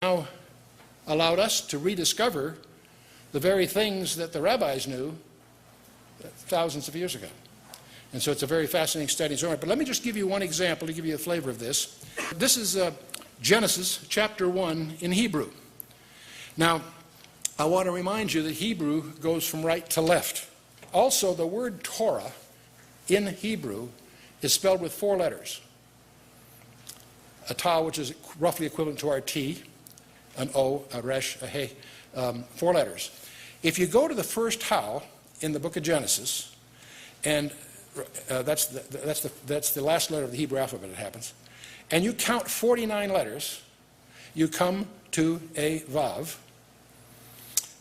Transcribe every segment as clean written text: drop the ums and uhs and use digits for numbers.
now allowed us to rediscover the very things that the rabbis knew thousands of years ago. And so it's a very fascinating study. But let me just give you one example to give you a flavor of this. This is Genesis chapter 1 in Hebrew. Now, I want to remind you that Hebrew goes from right to left. Also, the word Torah in Hebrew is spelled with 4 letters. A ta, which is roughly equivalent to our T, an O, a resh, a he, 4 letters. If you go to the first how in the book of Genesis, and that's the last letter of the Hebrew alphabet, it happens, and you count 49 letters, you come to a vav.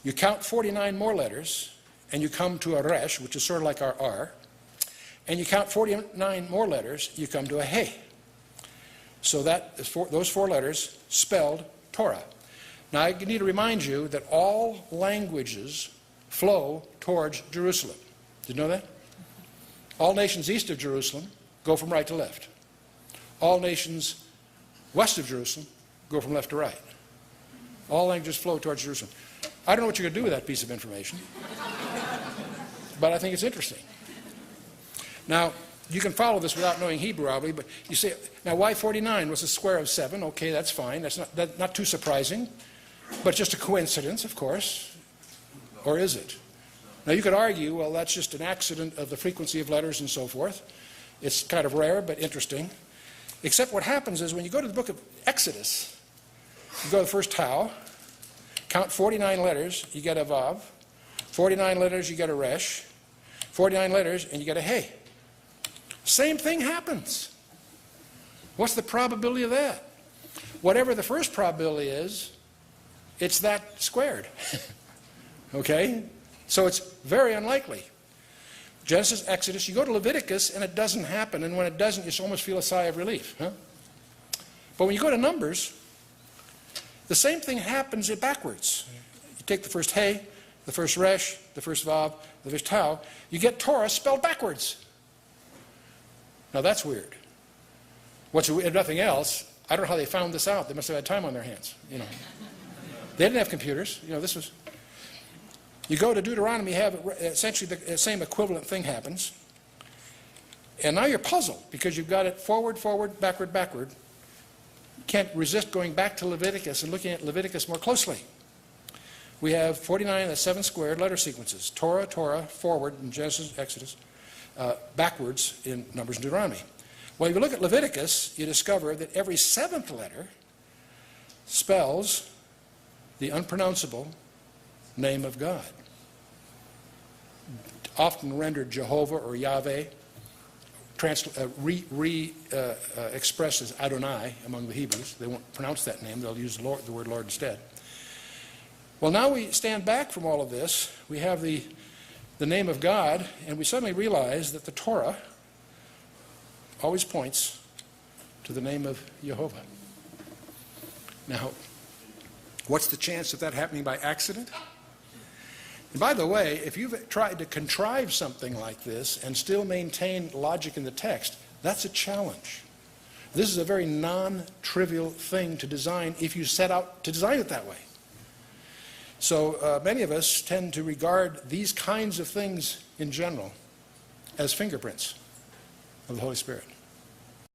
You count 49 more letters, and you come to a resh, which is sort of like our R. And you count 49 more letters, you come to a he. So that is those 4 letters spelled Torah. Now, I need to remind you that all languages flow towards Jerusalem. Did you know that? All nations east of Jerusalem go from right to left. All nations west of Jerusalem go from left to right. All languages flow towards Jerusalem. I don't know what you're going to do with that piece of information, but I think it's interesting. Now, you can follow this without knowing Hebrew, probably, but you say, now why 49 was a square of 7? Okay, that's fine. That's not too surprising, but just a coincidence, of course. Or is it? Now, you could argue, well, that's just an accident of the frequency of letters and so forth. It's kind of rare, but interesting. Except what happens is when you go to the book of Exodus, you go to the first how, count 49 letters, you get a vav. 49 letters, you get a resh. 49 letters, and you get a he. Same thing happens. What's the probability of that? Whatever the first probability is, it's that squared. Okay? So it's very unlikely. Genesis, Exodus, you go to Leviticus, and it doesn't happen. And when it doesn't, you almost feel a sigh of relief. Huh? But when you go to Numbers, the same thing happens backwards. You take the first he, the first resh, the first vav, the first tau, you get Torah spelled backwards. Now that's weird. If nothing else, I don't know how they found this out. They must have had time on their hands. You know, they didn't have computers. You know, this was. You go to Deuteronomy, you have essentially the same equivalent thing happens, and now you're puzzled because you've got it forward, forward, backward, backward. You can't resist going back to Leviticus and looking at Leviticus more closely. We have 49 and 7 squared letter sequences. Torah, Torah, forward in Genesis, Exodus, backwards in Numbers and Deuteronomy. Well, if you look at Leviticus, you discover that every 7th letter spells the unpronounceable name of God. Often rendered Jehovah or Yahweh, expressed as Adonai among the Hebrews. They won't pronounce that name. They'll use the word Lord instead. Well, now we stand back from all of this. We have the name of God, and we suddenly realize that the Torah always points to the name of Jehovah. Now, what's the chance of that happening by accident? And by the way, if you've tried to contrive something like this and still maintain logic in the text, that's a challenge. This is a very non-trivial thing to design if you set out to design it that way. So many of us tend to regard these kinds of things in general as fingerprints of the Holy Spirit.